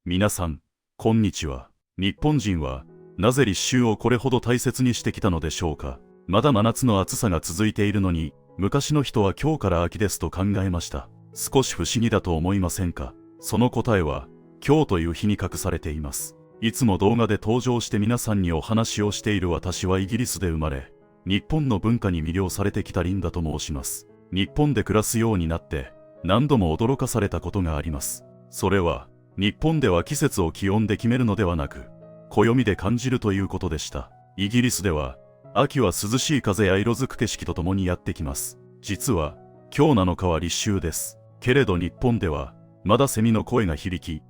皆さん、こんにちは。日本人は、なぜ立秋をこれほど大切にしてきたのでしょうか。まだ真夏の暑さが続いているのに、昔の人は今日から秋ですと考えました。少し不思議だと思いませんか。その答えは、今日という日に隠されています。いつも動画で登場して皆さんにお話をしている私はイギリスで生まれ、日本の文化に魅了されてきたリンダと申します。日本で暮らすようになって、何度も驚かされたことがあります。それは、日本では季節を気温で決めるのではなく、暦で感じるということでした。イギリスでは、秋は涼しい風や色づく景色とともにやってきます。実は、今日7日は立秋です。けれど日本では、まだセミの声が響き、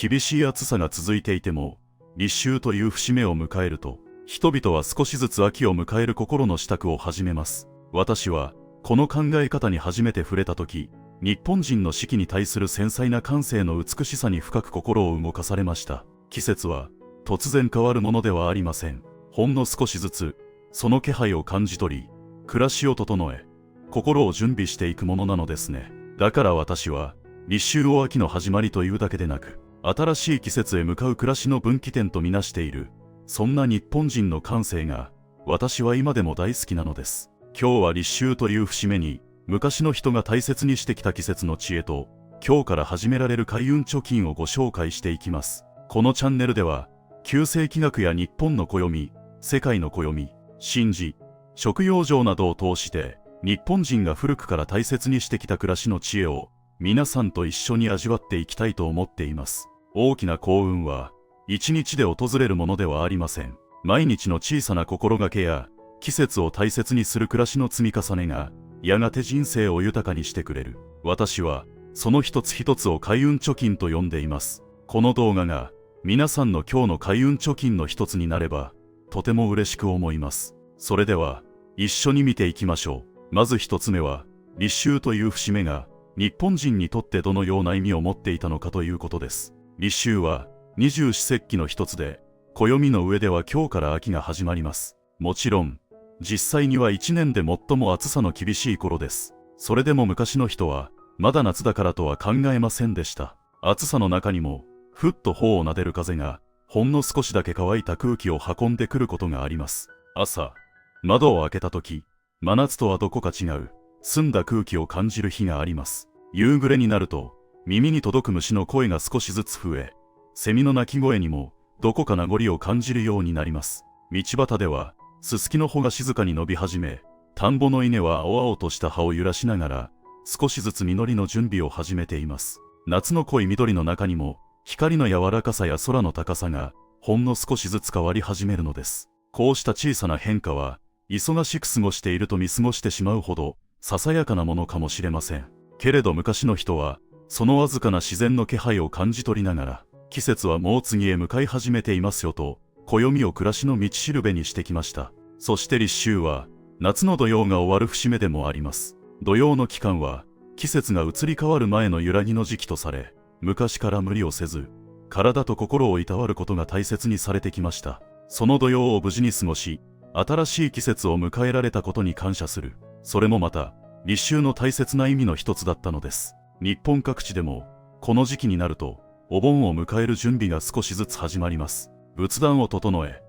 厳しい暑さが続いていても、立秋という節目を迎えると、人々は少しずつ秋を迎える心の支度を始めます。私は、この考え方に初めて触れたとき、日本人の四季に対する繊細な感性の美しさに深く心を動かされました。季節は突然変わるものではありません。ほんの少しずつその気配を感じ取り、暮らしを整え、心を準備していくものなのですね。だから私は立秋を秋の始まりというだけでなく、新しい季節へ向かう暮らしの分岐点とみなしている、そんな日本人の感性が私は今でも大好きなのです。今日は立秋という節目に、昔の人が大切にしてきた季節の知恵と、今日から始められる開運貯金をご紹介していきます。このチャンネルでは、旧世紀学や日本の暦、世界の暦、神事、食用上などを通して、日本人が古くから大切にしてきた暮らしの知恵を、皆さんと一緒に味わっていきたいと思っています。大きな幸運は、一日で訪れるものではありません。毎日の小さな心がけや、季節を大切にする暮らしの積み重ねが、やがて人生を豊かにしてくれる。私はその一つ一つを開運貯金と呼んでいます。この動画が皆さんの今日の開運貯金の一つになればとても嬉しく思います。それでは一緒に見ていきましょう。まず一つ目は、立秋という節目が日本人にとってどのような意味を持っていたのかということです。立秋は二十四節気の一つで、暦の上では今日から秋が始まります。もちろん実際には一年で最も暑さの厳しい頃です。それでも昔の人は、まだ夏だからとは考えませんでした。暑さの中にも、ふっと頬を撫でる風が、ほんの少しだけ乾いた空気を運んでくることがあります。朝、窓を開けた時、真夏とはどこか違う、澄んだ空気を感じる日があります。夕暮れになると、耳に届く虫の声が少しずつ増え、セミの鳴き声にも、どこか名残を感じるようになります。道端では、ススキの穂が静かに伸び始め、田んぼの稲は青々とした葉を揺らしながら、少しずつ実りの準備を始めています。夏の濃い緑の中にも、光の柔らかさや空の高さが、ほんの少しずつ変わり始めるのです。こうした小さな変化は、忙しく過ごしていると見過ごしてしまうほど、ささやかなものかもしれません。けれど昔の人は、そのわずかな自然の気配を感じ取りながら、季節はもう次へ向かい始めていますよと、暦を暮らしの道しるべにしてきました。そして立秋は、夏の土用が終わる節目でもあります。土用の期間は、季節が移り変わる前の揺らぎの時期とされ、昔から無理をせず、体と心をいたわることが大切にされてきました。その土用を無事に過ごし、新しい季節を迎えられたことに感謝する。それもまた、立秋の大切な意味の一つだったのです。日本各地でも、この時期になると、お盆を迎える準備が少しずつ始まります。仏壇を整え、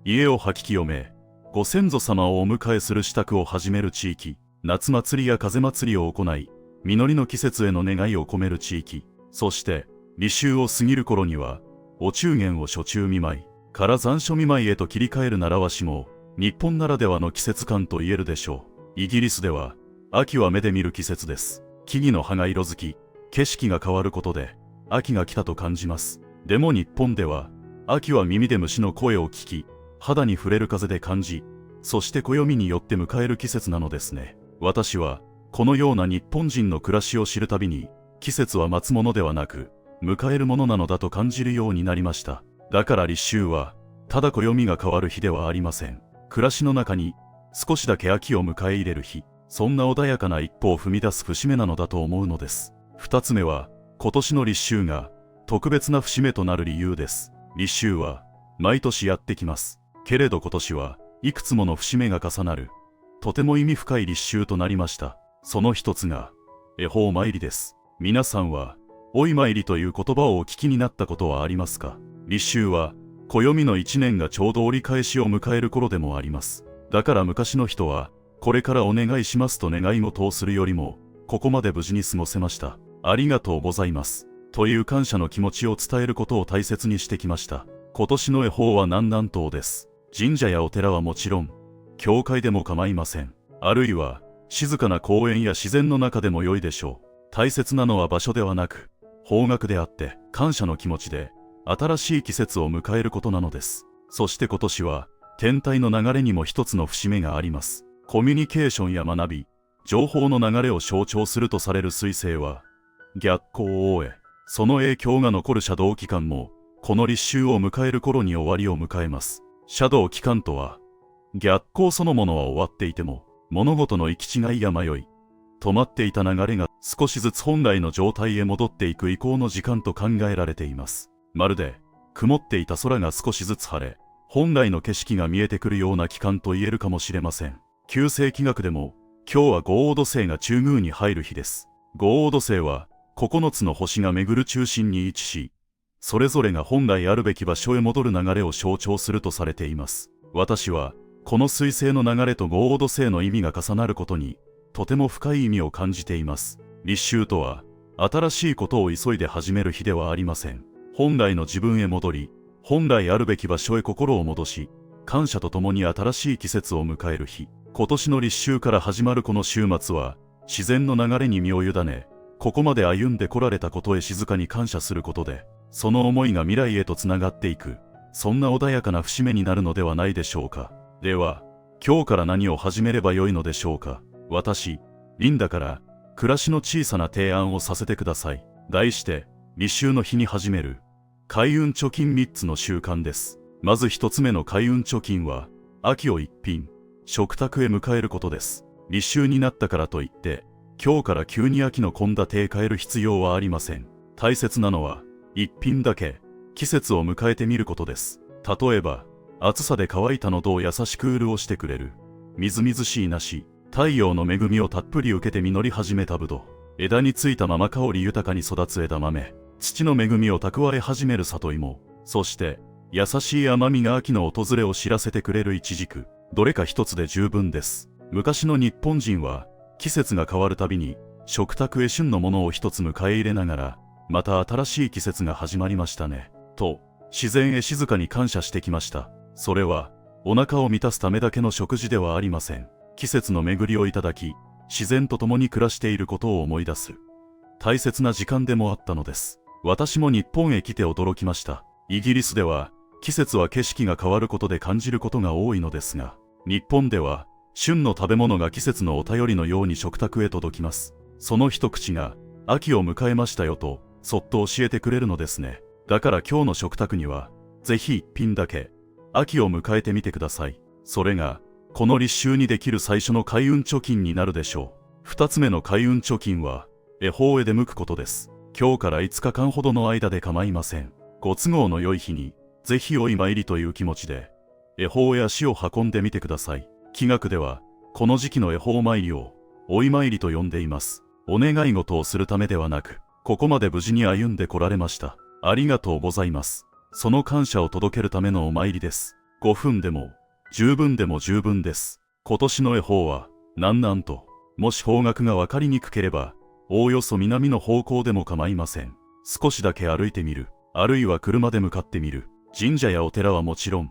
家を掃き清め、ご先祖様をお迎えする支度を始める地域、夏祭りや風祭りを行い、実りの季節への願いを込める地域、そして、立秋を過ぎる頃には、お中元を初中見舞い、から残暑見舞いへと切り替える習わしも、日本ならではの季節感と言えるでしょう。イギリスでは、秋は目で見る季節です。木々の葉が色づき、景色が変わることで、秋が来たと感じます。でも日本では、秋は耳で虫の声を聞き、肌に触れる風で感じ、そして暦によって迎える季節なのですね。私は、このような日本人の暮らしを知るたびに、季節は待つものではなく、迎えるものなのだと感じるようになりました。だから立秋は、ただ暦が変わる日ではありません。暮らしの中に、少しだけ秋を迎え入れる日、そんな穏やかな一歩を踏み出す節目なのだと思うのです。二つ目は、今年の立秋が、特別な節目となる理由です。立秋は毎年やってきます。けれど今年はいくつもの節目が重なる、とても意味深い立秋となりました。その一つが恵方参りです。皆さんはおい参りという言葉をお聞きになったことはありますか？立秋は、暦の一年がちょうど折り返しを迎える頃でもあります。だから昔の人は、これからお願いしますと願い事をするよりも、ここまで無事に過ごせました。ありがとうございます。という感謝の気持ちを伝えることを大切にしてきました。今年の恵方は南南東です。神社やお寺はもちろん、教会でも構いません。あるいは、静かな公園や自然の中でも良いでしょう。大切なのは場所ではなく、方角であって、感謝の気持ちで、新しい季節を迎えることなのです。そして今年は、天体の流れにも一つの節目があります。コミュニケーションや学び、情報の流れを象徴するとされる彗星は、逆行を終え、その影響が残るシャドウ期間も、この立秋を迎える頃に終わりを迎えます。シャドウ期間とは、逆行そのものは終わっていても、物事の行き違いや迷い、止まっていた流れが少しずつ本来の状態へ戻っていく移行の時間と考えられています。まるで、曇っていた空が少しずつ晴れ、本来の景色が見えてくるような期間と言えるかもしれません。旧世紀学でも、今日は五黄土星が中宮に入る日です。五黄土星は、9つの星が巡る中心に位置し、それぞれが本来あるべき場所へ戻る流れを象徴するとされています。私は、この彗星の流れと五黄土星の意味が重なることに、とても深い意味を感じています。立秋とは、新しいことを急いで始める日ではありません。本来の自分へ戻り、本来あるべき場所へ心を戻し、感謝とともに新しい季節を迎える日。今年の立秋から始まるこの週末は、自然の流れに身を委ね、ここまで歩んでこられたことへ静かに感謝することで、その思いが未来へとつながっていく、そんな穏やかな節目になるのではないでしょうか。では、今日から何を始めればよいのでしょうか。私、リンダから、暮らしの小さな提案をさせてください。題して、立秋の日に始める、開運貯金3つの習慣です。まず1つ目の開運貯金は、秋を一品、食卓へ迎えることです。立秋になったからといって、今日から急に秋の献立へ変える必要はありません。大切なのは、一品だけ、季節を迎えてみることです。例えば、暑さで乾いた喉を優しく潤してくれる、みずみずしい梨、太陽の恵みをたっぷり受けて実り始めたぶどう、枝についたまま香り豊かに育つ枝豆、土の恵みを蓄え始める里芋、そして、優しい甘みが秋の訪れを知らせてくれるイチジク、どれか一つで十分です。昔の日本人は、季節が変わるたびに、食卓へ旬のものを一つ迎え入れながら、また新しい季節が始まりましたね、と、自然へ静かに感謝してきました。それは、お腹を満たすためだけの食事ではありません。季節の巡りをいただき、自然と共に暮らしていることを思い出す、大切な時間でもあったのです。私も日本へ来て驚きました。イギリスでは、季節は景色が変わることで感じることが多いのですが、日本では、旬の食べ物が季節のお便りのように食卓へ届きます。その一口が、秋を迎えましたよと、そっと教えてくれるのですね。だから今日の食卓には、ぜひ一品だけ、秋を迎えてみてください。それが、この立秋にできる最初の開運貯金になるでしょう。二つ目の開運貯金は、恵方へ出向くことです。今日から5日間ほどの間で構いません。ご都合の良い日に、ぜひおい参りという気持ちで、恵方へ足を運んでみてください。気学では、この時期の恵方参りを、おい参りと呼んでいます。お願い事をするためではなく、ここまで無事に歩んでこられました。ありがとうございます。その感謝を届けるためのお参りです。5分でも、10分でも十分です。今年の恵方は、南南と、もし方角がわかりにくければ、おおよそ南の方向でも構いません。少しだけ歩いてみる、あるいは車で向かってみる。神社やお寺はもちろん、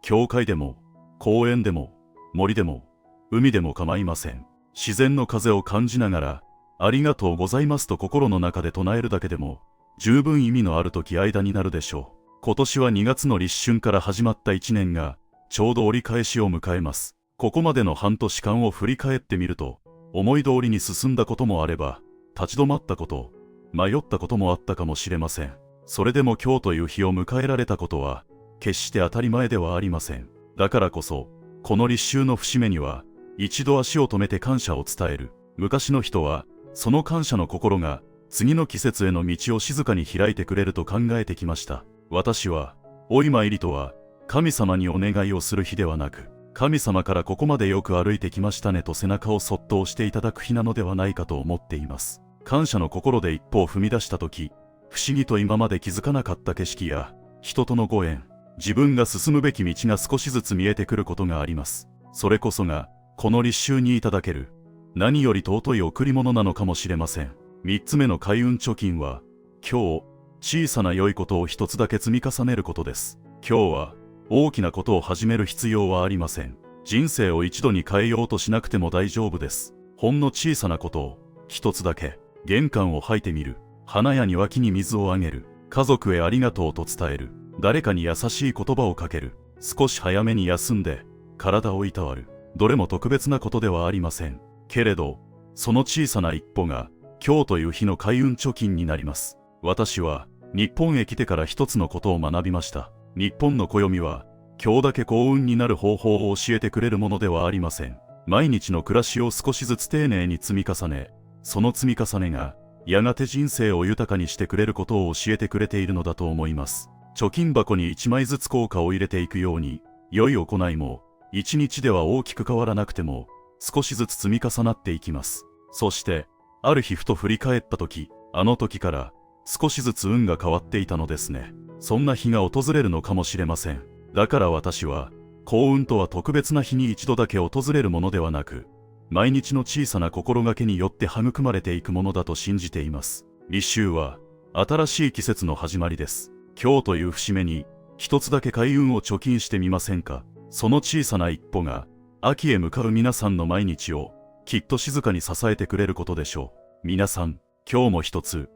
教会でも、公園でも、森でも、海でも構いません。自然の風を感じながら、ありがとうございますと心の中で唱えるだけでも、十分意味のある時間になるでしょう。今年は2月の立春から始まった1年が、ちょうど折り返しを迎えます。ここまでの半年間を振り返ってみると、思い通りに進んだこともあれば、立ち止まったこと、迷ったこともあったかもしれません。それでも今日という日を迎えられたことは、決して当たり前ではありません。だからこそ、この立秋の節目には、一度足を止めて感謝を伝える。昔の人は、その感謝の心が、次の季節への道を静かに開いてくれると考えてきました。私は、おい参りとは、神様にお願いをする日ではなく、神様からここまでよく歩いてきましたねと背中をそっと押していただく日なのではないかと思っています。感謝の心で一歩を踏み出したとき、不思議と今まで気づかなかった景色や人とのご縁、自分が進むべき道が少しずつ見えてくることがあります。それこそがこの立秋にいただける何より尊い贈り物なのかもしれません。3つ目の開運貯金は、今日小さな良いことを一つだけ積み重ねることです。今日は大きなことを始める必要はありません。人生を一度に変えようとしなくても大丈夫です。ほんの小さなことを一つだけ、玄関を掃いてみる、花や庭木に水をあげる、家族へありがとうと伝える、誰かに優しい言葉をかける、少し早めに休んで体をいたわる、どれも特別なことではありません。けれどその小さな一歩が今日という日の開運貯金になります。私は日本へ来てから一つのことを学びました。日本の暦は今日だけ幸運になる方法を教えてくれるものではありません。毎日の暮らしを少しずつ丁寧に積み重ね、その積み重ねがやがて人生を豊かにしてくれることを教えてくれているのだと思います。貯金箱に1枚ずつ硬貨を入れていくように、良い行いも1日では大きく変わらなくても少しずつ積み重なっていきます。そしてある日ふと振り返った時、あの時から少しずつ運が変わっていたのですね。そんな日が訪れるのかもしれません。だから私は幸運とは特別な日に一度だけ訪れるものではなく、毎日の小さな心がけによって育まれていくものだと信じています。立秋は新しい季節の始まりです。今日という節目に一つだけ開運を貯金してみませんか。その小さな一歩が秋へ向かう皆さんの毎日をきっと静かに支えてくれることでしょう。皆さん、今日も一つ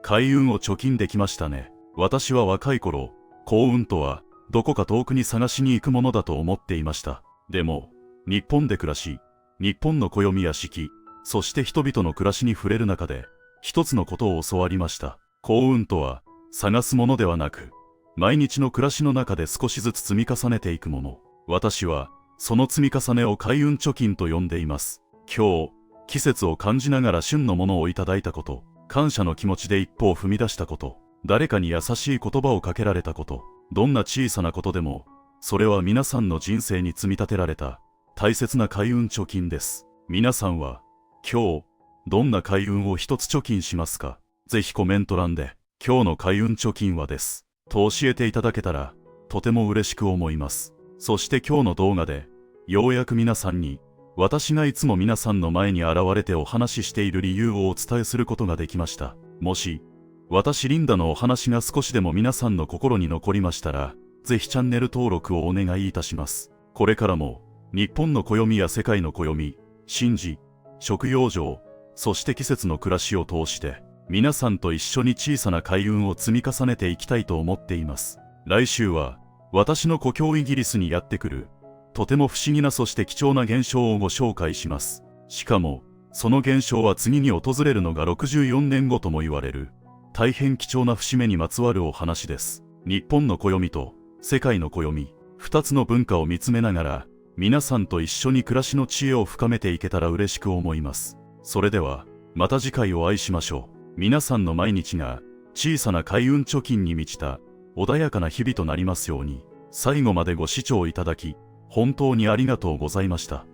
開運を貯金できましたね。私は若い頃、幸運とはどこか遠くに探しに行くものだと思っていました。でも日本で暮らし、日本の暦や四季、そして人々の暮らしに触れる中で一つのことを教わりました。幸運とは探すものではなく、毎日の暮らしの中で少しずつ積み重ねていくもの。私はその積み重ねを開運貯金と呼んでいます。今日季節を感じながら旬のものをいただいたこと、感謝の気持ちで一歩を踏み出したこと、誰かに優しい言葉をかけられたこと、どんな小さなことでもそれは皆さんの人生に積み立てられた大切な開運貯金です。皆さんは今日どんな開運を一つ貯金しますか。ぜひコメント欄で今日の開運貯金はですと教えていただけたらとても嬉しく思います。そして今日の動画でようやく皆さんに私がいつも皆さんの前に現れてお話ししている理由をお伝えすることができました。もし私リンダのお話が少しでも皆さんの心に残りましたら、ぜひチャンネル登録をお願いいたします。これからも日本の暦や世界の暦、神事、食用場、そして季節の暮らしを通して皆さんと一緒に小さな開運を積み重ねていきたいと思っています。来週は私の故郷イギリスにやってくるとても不思議なそして貴重な現象をご紹介します。しかもその現象は次に訪れるのが64年後とも言われる大変貴重な節目にまつわるお話です。日本の暦と世界の暦、2つの文化を見つめながら皆さんと一緒に暮らしの知恵を深めていけたら嬉しく思います。それではまた次回お会いしましょう。皆さんの毎日が小さな開運貯金に満ちた穏やかな日々となりますように。最後までご視聴いただき本当にありがとうございました。